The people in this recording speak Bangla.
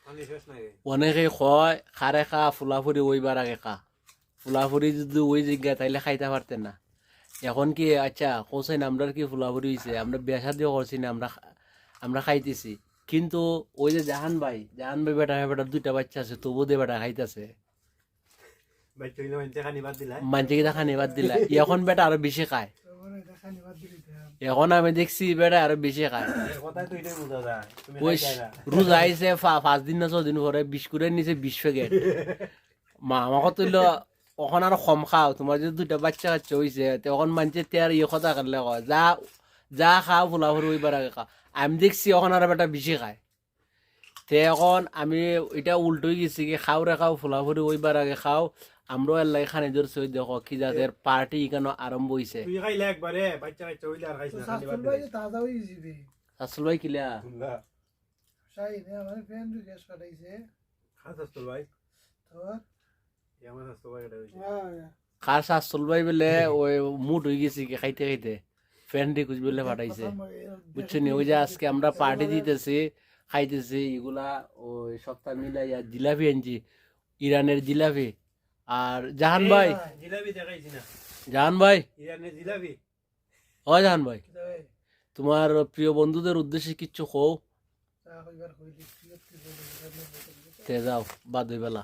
অনেকে কয় খারে খা ফুলাফুরি ওইবার আগে খা ফুলাফুরি যদি ওই জিজ্ঞা তাইলে খাইতে পারতেন না এখন কি আচ্ছা কোসাইন আমরা কি ফুলাফুরি হয়েছে আমরা বিয়া দিও করছি না আমরা খাইতেছি কিন্তু ওই যে জাহান ভাই বেটার দুইটা বাচ্চা আছে তবু দে বেটা খাইতেছে মানছে কি দেখা নিবাদ দিলা এখন বেটা আরো বেশি খায় এখন আমি দেখছি বেটা আরো বেশি খায় রোজা আইছে 5 দিন না 6 দিন পরে বিস্কুটের নিচে 20 প্যাকেট মা আমাকে তুইল এখন আর কম খাও তোমার যদি দুইটা বাচ্চা কাচ্চা হয়েছে তখন মানছে তেয়ার ইয়ে কথা করলে যা যা খাও ফুলাফুরি ওইবার আগে খাও আমি দেখছি এখন আর বেটা বেশি খায় তে এখন আমি এটা উল্টোই গেছি কি খাও রে খাও ফুলাফুরি ওইবার আগে খাও আমরাও এর লাগে খানি ধরছি ওই দেখো কি যাদের পার্টি এখানে আরম্ভ হয়েছে আসল ভাই কিলা খার আসল ভাই বলে ওই মুড হয়ে গেছে কি খাইতে খাইতে ফ্রেন্ডে কুছ বলে পাঠাইছে বুঝছো নি ওই যে আজকে আমরা পার্টি দিতেছি খাইতেছি এগুলা ওই সপ্তাহ মিলাই আর জিলাপি আনছি ইরানের জিলাপি আর জাহান ভাই জাহান ভাই ও জাহান ভাই তোমার প্রিয় বন্ধুদের উদ্দেশ্যে কিচ্ছু কও তে যাও বাদ হইবেলা